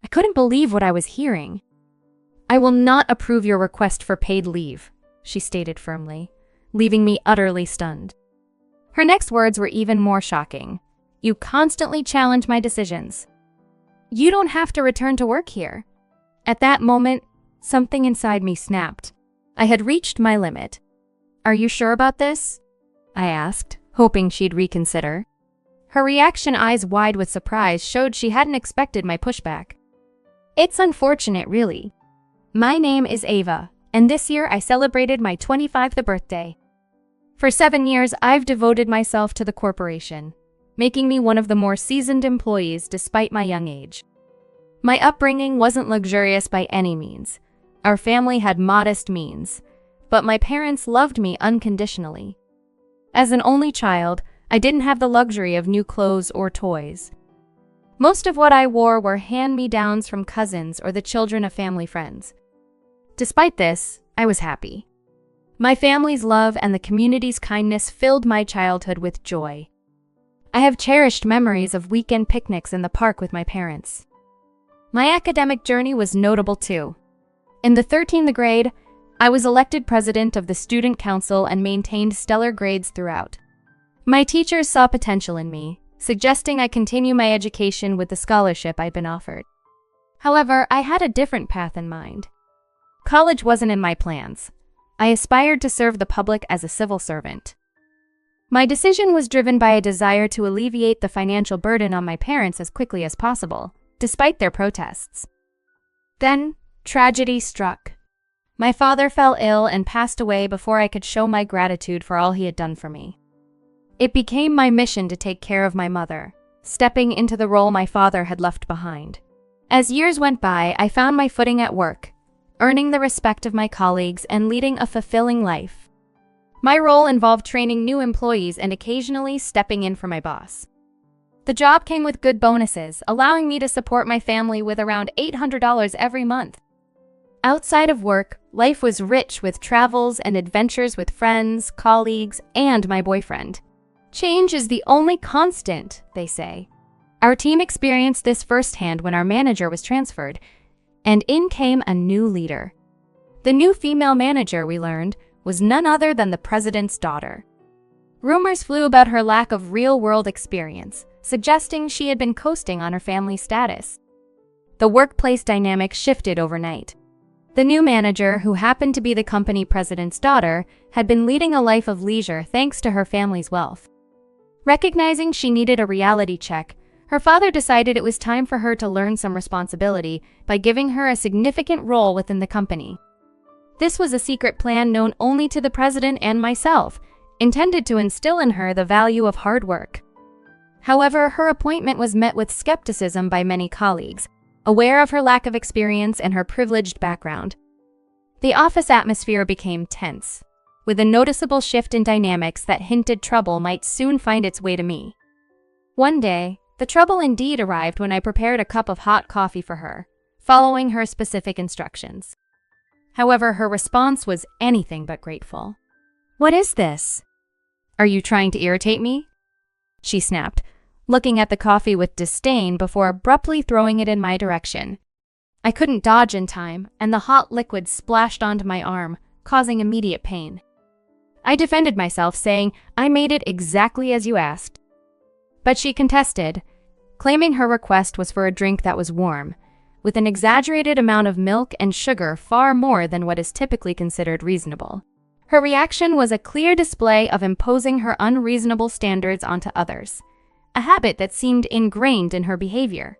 couldn't believe what I was hearing. "I will not approve your request for paid leave," she stated firmly, leaving me utterly stunned. Her next words were even more shocking. "You constantly challenge my decisions. You don't have to return to work here." At that moment, something inside me snapped. I had reached my limit. "Are you sure about this?" I asked, hoping she'd reconsider. Her reaction, eyes wide with surprise, showed she hadn't expected my pushback. "It's unfortunate, really. My name is Ava, and this year I celebrated my 25th birthday. For 7 years, I've devoted myself to the corporation, making me one of the more seasoned employees despite my young age. My upbringing wasn't luxurious by any means. Our family had modest means, but my parents loved me unconditionally. As an only child, I didn't have the luxury of new clothes or toys. Most of what I wore were hand-me-downs from cousins or the children of family friends. Despite this, I was happy. My family's love and the community's kindness filled my childhood with joy. I have cherished memories of weekend picnics in the park with my parents. My academic journey was notable too. In the 13th grade, I was elected president of the student council and maintained stellar grades throughout. My teachers saw potential in me, suggesting I continue my education with the scholarship I'd been offered. However, I had a different path in mind. College wasn't in my plans. I aspired to serve the public as a civil servant. My decision was driven by a desire to alleviate the financial burden on my parents as quickly as possible, despite their protests. Then, tragedy struck. My father fell ill and passed away before I could show my gratitude for all he had done for me. It became my mission to take care of my mother, stepping into the role my father had left behind. As years went by, I found my footing at work, earning the respect of my colleagues and leading a fulfilling life. My role involved training new employees and occasionally stepping in for my boss. The job came with good bonuses, allowing me to support my family with around $800 every month. Outside of work, life was rich with travels and adventures with friends, colleagues, and my boyfriend. Change is the only constant, they say. Our team experienced this firsthand when our manager was transferred, and in came a new leader. The new female manager, we learned, was none other than the president's daughter. Rumors flew about her lack of real-world experience, suggesting she had been coasting on her family status. The workplace dynamic shifted overnight. The new manager, who happened to be the company president's daughter, had been leading a life of leisure thanks to her family's wealth. Recognizing she needed a reality check, her father decided it was time for her to learn some responsibility by giving her a significant role within the company. This was a secret plan known only to the president and myself, intended to instill in her the value of hard work. However, her appointment was met with skepticism by many colleagues, aware of her lack of experience and her privileged background. The office atmosphere became tense, with a noticeable shift in dynamics that hinted trouble might soon find its way to me. One day, the trouble indeed arrived when I prepared a cup of hot coffee for her, following her specific instructions. However, her response was anything but grateful. "What is this? Are you trying to irritate me?" she snapped, looking at the coffee with disdain before abruptly throwing it in my direction. I couldn't dodge in time, and the hot liquid splashed onto my arm, causing immediate pain. I defended myself, saying, "I made it exactly as you asked." But she contested, claiming her request was for a drink that was warm, with an exaggerated amount of milk and sugar, far more than what is typically considered reasonable. Her reaction was a clear display of imposing her unreasonable standards onto others, a habit that seemed ingrained in her behavior.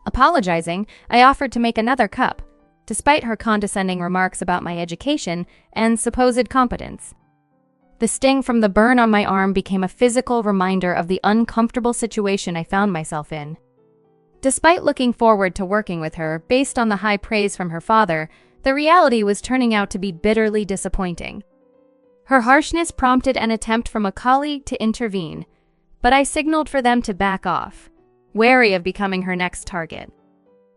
Apologizing, I offered to make another cup, despite her condescending remarks about my education and supposed competence. The sting from the burn on my arm became a physical reminder of the uncomfortable situation I found myself in. Despite looking forward to working with her based on the high praise from her father, the reality was turning out to be bitterly disappointing. Her harshness prompted an attempt from a colleague to intervene, but I signaled for them to back off, wary of becoming her next target.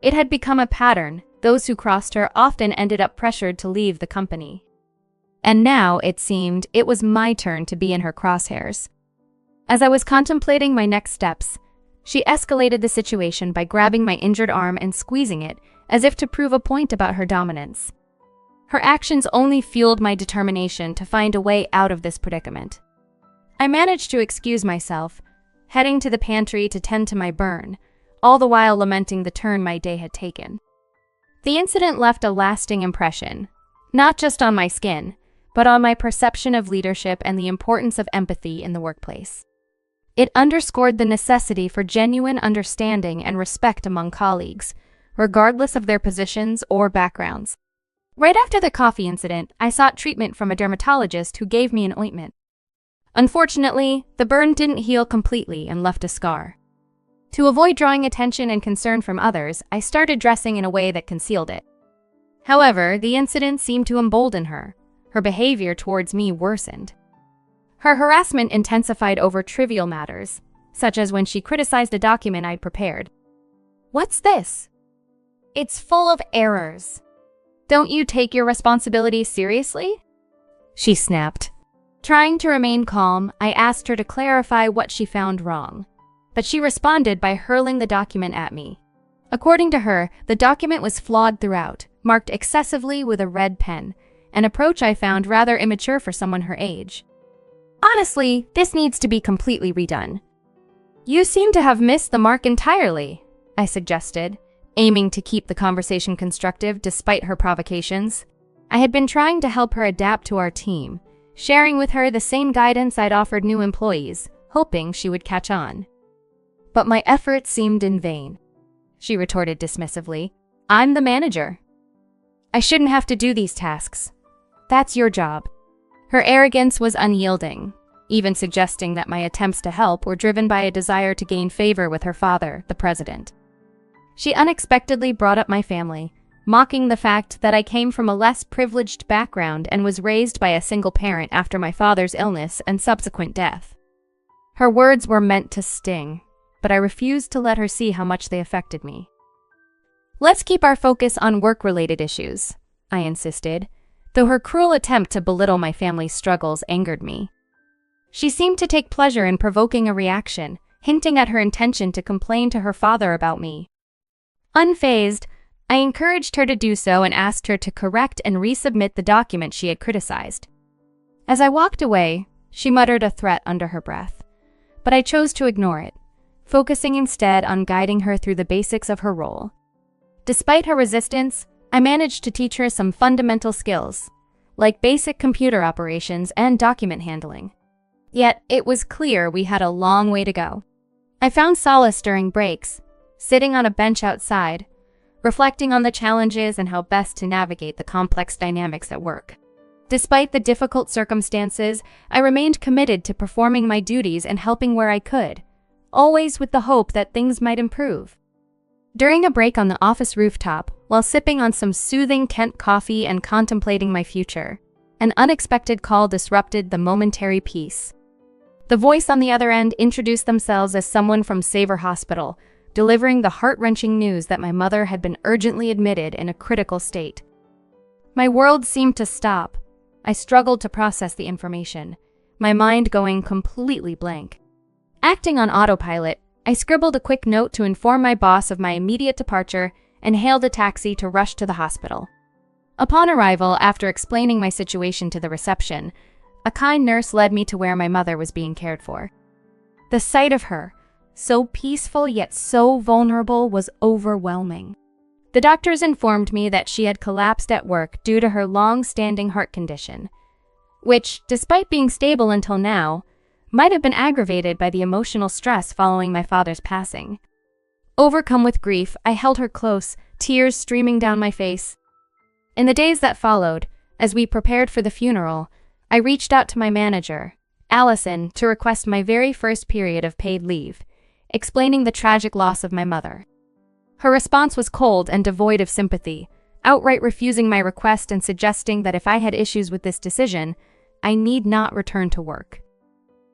It had become a pattern. Those who crossed her often ended up pressured to leave the company. And now, it seemed, it was my turn to be in her crosshairs. As I was contemplating my next steps, She escalated the situation by grabbing my injured arm and squeezing it, as if to prove a point about her dominance. Her actions only fueled my determination to find a way out of this predicament. I managed to excuse myself, heading to the pantry to tend to my burn, all the while lamenting the turn my day had taken. The incident left a lasting impression, not just on my skin, but on my perception of leadership and the importance of empathy in the workplace. It underscored the necessity for genuine understanding and respect among colleagues, regardless of their positions or backgrounds. Right after the coffee incident, I sought treatment from a dermatologist who gave me an ointment. Unfortunately, the burn didn't heal completely and left a scar. To avoid drawing attention and concern from others, I started dressing in a way that concealed it. However, the incident seemed to embolden her. Her behavior towards me worsened. Her harassment intensified over trivial matters, such as when she criticized a document I'd prepared. "What's this? It's full of errors. Don't you take your responsibilities seriously?" she snapped. Trying to remain calm, I asked her to clarify what she found wrong, but she responded by hurling the document at me. According to her, the document was flawed throughout, marked excessively with a red pen, an approach I found rather immature for someone her age. "Honestly, this needs to be completely redone." "You seem to have missed the mark entirely," I suggested, aiming to keep the conversation constructive despite her provocations. I had been trying to help her adapt to our team, sharing with her the same guidance I'd offered new employees, hoping she would catch on. But my efforts seemed in vain. She retorted dismissively, "I'm the manager. I shouldn't have to do these tasks. That's your job." Her arrogance was unyielding, even suggesting that my attempts to help were driven by a desire to gain favor with her father, the president. She unexpectedly brought up my family, mocking the fact that I came from a less privileged background and was raised by a single parent after my father's illness and subsequent death. Her words were meant to sting, but I refused to let her see how much they affected me. "Let's keep our focus on work-related issues," I insisted, though her cruel attempt to belittle my family's struggles angered me. She seemed to take pleasure in provoking a reaction, hinting at her intention to complain to her father about me. Unfazed, I encouraged her to do so and asked her to correct and resubmit the document she had criticized. As I walked away, she muttered a threat under her breath, but I chose to ignore it, focusing instead on guiding her through the basics of her role. Despite her resistance, I managed to teach her some fundamental skills, like basic computer operations and document handling. Yet, it was clear we had a long way to go. I found solace during breaks, sitting on a bench outside, reflecting on the challenges and how best to navigate the complex dynamics at work. Despite the difficult circumstances, I remained committed to performing my duties and helping where I could, always with the hope that things might improve. During a break on the office rooftop, while sipping on some soothing Kent coffee and contemplating my future, an unexpected call disrupted the momentary peace. The voice on the other end introduced themselves as someone from Saver Hospital, delivering the heart-wrenching news that my mother had been urgently admitted in a critical state. My world seemed to stop. I struggled to process the information, my mind going completely blank. Acting on autopilot, I scribbled a quick note to inform my boss of my immediate departure and hailed a taxi to rush to the hospital. Upon arrival, after explaining my situation to the reception, a kind nurse led me to where my mother was being cared for. The sight of her, so peaceful yet so vulnerable, was overwhelming. The doctors informed me that she had collapsed at work due to her long-standing heart condition, which, despite being stable until now, might have been aggravated by the emotional stress following my father's passing. Overcome with grief, I held her close, tears streaming down my face. In the days that followed, as we prepared for the funeral, I reached out to my manager, Allison, to request my very first period of paid leave, explaining the tragic loss of my mother. Her response was cold and devoid of sympathy, outright refusing my request and suggesting that if I had issues with this decision, I need not return to work.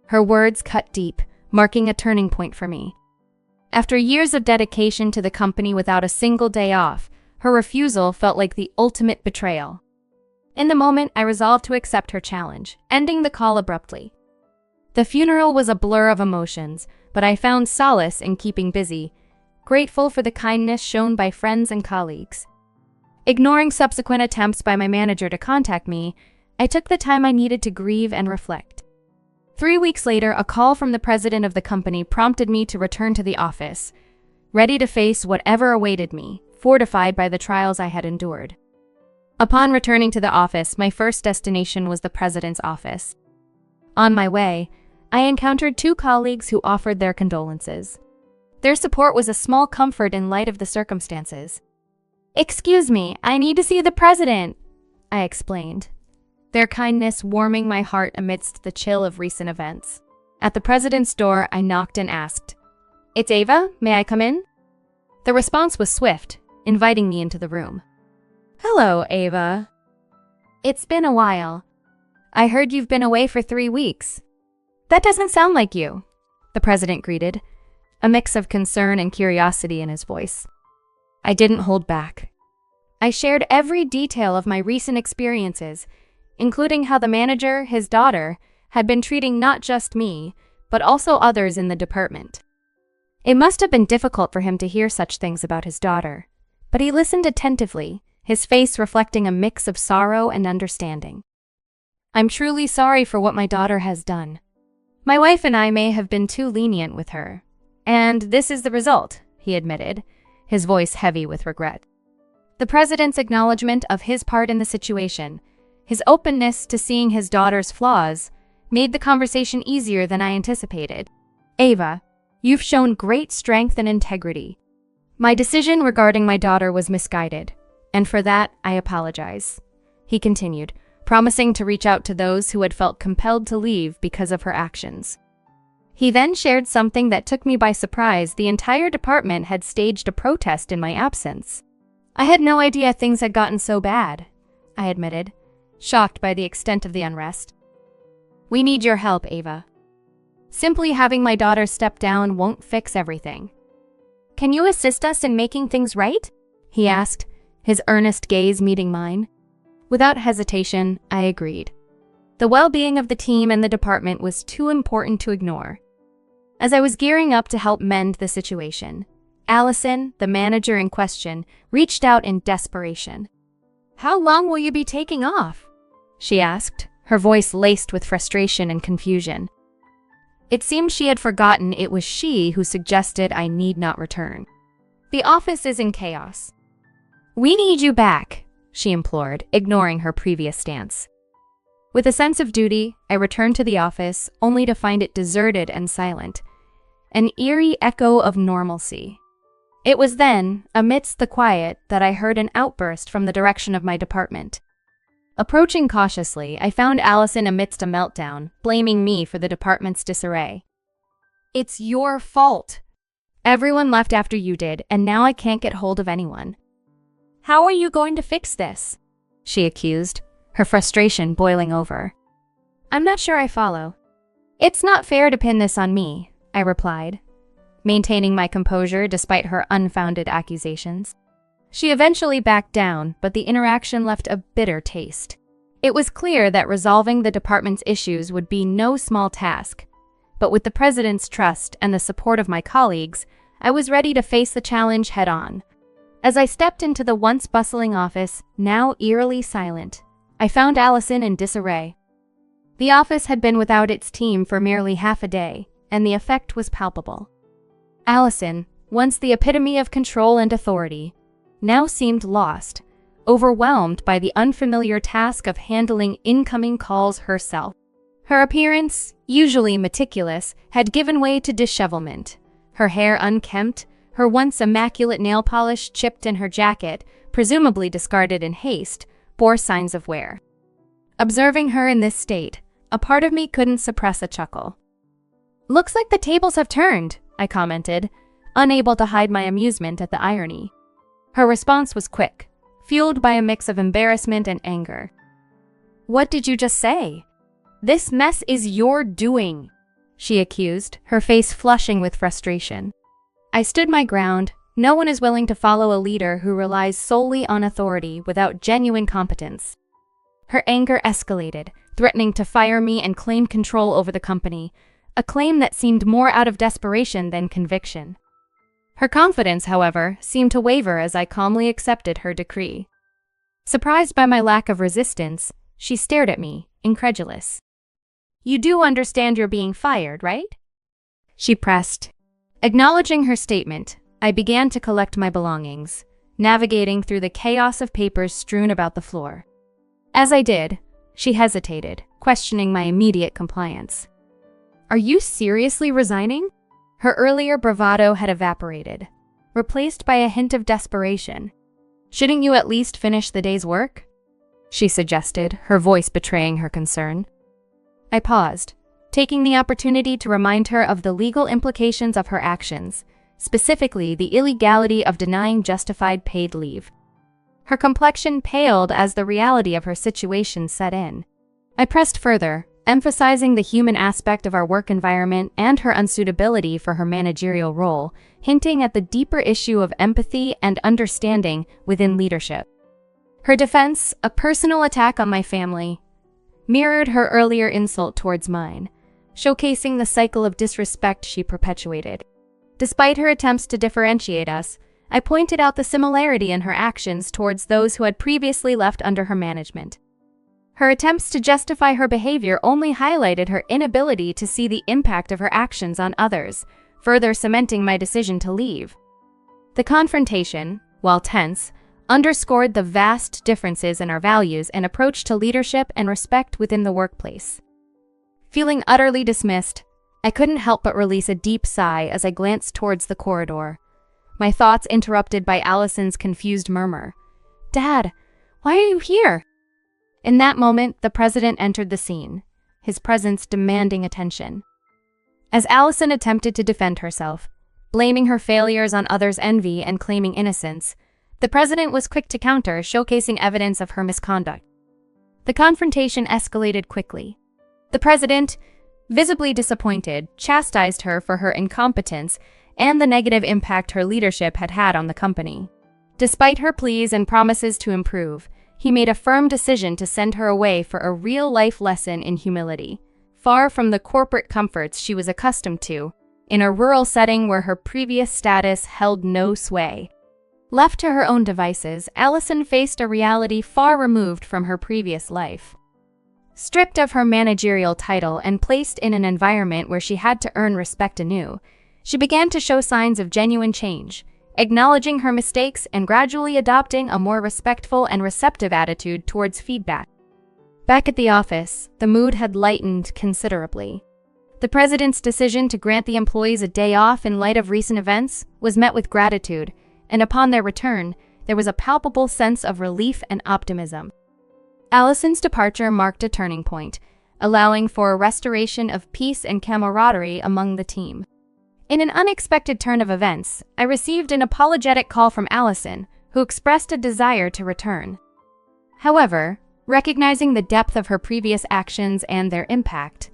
Her words cut deep, marking a turning point for me. After years of dedication to the company without a single day off, her refusal felt like the ultimate betrayal. In the moment, I resolved to accept her challenge, ending the call abruptly. The funeral was a blur of emotions, but I found solace in keeping busy, grateful for the kindness shown by friends and colleagues. Ignoring subsequent attempts by my manager to contact me, I took the time I needed to grieve and reflect. 3 weeks later, a call from the president of the company prompted me to return to the office, ready to face whatever awaited me, fortified by the trials I had endured. Upon returning to the office, my first destination was the president's office. On my way, I encountered 2 colleagues who offered their condolences. Their support was a small comfort in light of the circumstances. "Excuse me, I need to see the president," I explained, their kindness warming my heart amidst the chill of recent events. At the president's door, I knocked and asked, "It's Ava, may I come in?" The response was swift, inviting me into the room. "Hello, Ava. It's been a while. I heard you've been away for 3 weeks. That doesn't sound like you," the president greeted, a mix of concern and curiosity in his voice. I didn't hold back. I shared every detail of my recent experiences, including how the manager, his daughter, had been treating not just me, but also others in the department. It must have been difficult for him to hear such things about his daughter, but he listened attentively, his face reflecting a mix of sorrow and understanding. "I'm truly sorry for what my daughter has done. My wife and I may have been too lenient with her, and this is the result," he admitted, his voice heavy with regret. The president's acknowledgement of his part in the situation, his openness to seeing his daughter's flaws, made the conversation easier than I anticipated. "Ava, you've shown great strength and integrity. My decision regarding my daughter was misguided, and for that I apologize," he continued, promising to reach out to those who had felt compelled to leave because of her actions. He then shared something that took me by surprise. The entire department had staged a protest in my absence. "I had no idea things had gotten so bad," I admitted, shocked by the extent of the unrest. "We need your help, Ava. Simply having my daughter step down won't fix everything. Can you assist us in making things right?" he asked, his earnest gaze meeting mine. Without hesitation, I agreed. The well-being of the team and the department was too important to ignore. As I was gearing up to help mend the situation, Allison, the manager in question, reached out in desperation. "How long will you be taking off?" she asked, her voice laced with frustration and confusion. It seemed she had forgotten it was she who suggested I need not return. "The office is in chaos. We need you back," she implored, ignoring her previous stance. With a sense of duty, I returned to the office, only to find it deserted and silent, an eerie echo of normalcy. It was then, amidst the quiet, that I heard an outburst from the direction of my department. Approaching cautiously, I found Allison amidst a meltdown, blaming me for the department's disarray. "It's your fault. Everyone left after you did, and now I can't get hold of anyone. How are you going to fix this?" she accused, her frustration boiling over. "I'm not sure I follow." "It's not fair to pin this on me," I replied, maintaining my composure despite her unfounded accusations. She eventually backed down, but the interaction left a bitter taste. It was clear that resolving the department's issues would be no small task, but with the president's trust and the support of my colleagues, I was ready to face the challenge head-on. As I stepped into the once bustling office, now eerily silent, I found Allison in disarray. The office had been without its team for merely half a day, and the effect was palpable. Allison, once the epitome of control and authority, now seemed lost, overwhelmed by the unfamiliar task of handling incoming calls herself. Her appearance, usually meticulous, had given way to dishevelment, her hair unkempt, her once immaculate nail polish chipped, and her jacket, presumably discarded in haste, bore signs of wear. Observing her in this state, a part of me couldn't suppress a chuckle. "Looks like the tables have turned," I commented, unable to hide my amusement at the irony. Her response was quick, fueled by a mix of embarrassment and anger. "What did you just say? This mess is your doing," she accused, her face flushing with frustration. I stood my ground. No one is willing to follow a leader who relies solely on authority without genuine competence. Her anger escalated, threatening to fire me and claim control over the company, a claim that seemed more out of desperation than conviction. Her confidence, however, seemed to waver as I calmly accepted her decree. Surprised by my lack of resistance, she stared at me, incredulous. "You do understand you're being fired, right?" she pressed. Acknowledging her statement, I began to collect my belongings, navigating through the chaos of papers strewn about the floor. As I did, she hesitated, questioning my immediate compliance. "Are you seriously resigning?" Her earlier bravado had evaporated, replaced by a hint of desperation. "Shouldn't you at least finish the day's work?" she suggested, her voice betraying her concern. I paused, taking the opportunity to remind her of the legal implications of her actions, specifically the illegality of denying justified paid leave. Her complexion paled as the reality of her situation set in. I pressed further, emphasizing the human aspect of our work environment and her unsuitability for her managerial role, hinting at the deeper issue of empathy and understanding within leadership. Her defense, a personal attack on my family, mirrored her earlier insult towards mine, showcasing the cycle of disrespect she perpetuated. Despite her attempts to differentiate us, I pointed out the similarity in her actions towards those who had previously left under her management. Her attempts to justify her behavior only highlighted her inability to see the impact of her actions on others, further cementing my decision to leave. The confrontation, while tense, underscored the vast differences in our values and approach to leadership and respect within the workplace. Feeling utterly dismissed, I couldn't help but release a deep sigh as I glanced towards the corridor, my thoughts interrupted by Allison's confused murmur. "Dad, why are you here?" In that moment, the president entered the scene, his presence demanding attention. As Allison attempted to defend herself, blaming her failures on others' envy and claiming innocence, the president was quick to counter, showcasing evidence of her misconduct. The confrontation escalated quickly. The president, visibly disappointed, chastised her for her incompetence and the negative impact her leadership had had on the company. Despite her pleas and promises to improve, he made a firm decision to send her away for a real-life lesson in humility, far from the corporate comforts she was accustomed to, in a rural setting where her previous status held no sway. Left to her own devices, Allison faced a reality far removed from her previous life. Stripped of her managerial title and placed in an environment where she had to earn respect anew, she began to show signs of genuine change, acknowledging her mistakes and gradually adopting a more respectful and receptive attitude towards feedback. Back at the office, the mood had lightened considerably. The president's decision to grant the employees a day off in light of recent events was met with gratitude, and upon their return, there was a palpable sense of relief and optimism. Allison's departure marked a turning point, allowing for a restoration of peace and camaraderie among the team. In an unexpected turn of events, I received an apologetic call from Allison, who expressed a desire to return. However, recognizing the depth of her previous actions and their impact,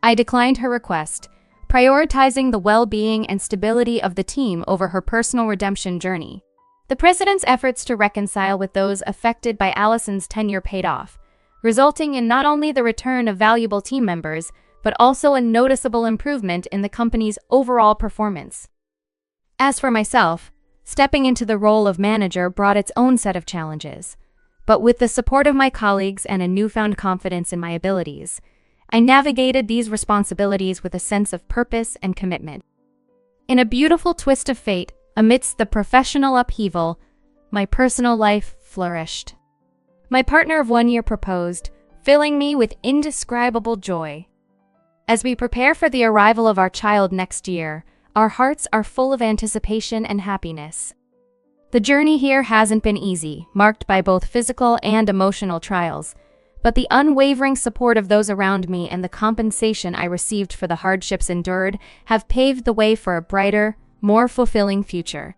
I declined her request, prioritizing the well-being and stability of the team over her personal redemption journey. The president's efforts to reconcile with those affected by Allison's tenure paid off, resulting in not only the return of valuable team members, but also a noticeable improvement in the company's overall performance. As for myself, stepping into the role of manager brought its own set of challenges, but with the support of my colleagues and a newfound confidence in my abilities, I navigated these responsibilities with a sense of purpose and commitment. In a beautiful twist of fate, amidst the professional upheaval, my personal life flourished. My partner of 1 year proposed, filling me with indescribable joy. As we prepare for the arrival of our child next year, our hearts are full of anticipation and happiness. The journey here hasn't been easy, marked by both physical and emotional trials, but the unwavering support of those around me and the compensation I received for the hardships endured have paved the way for a brighter, more fulfilling future.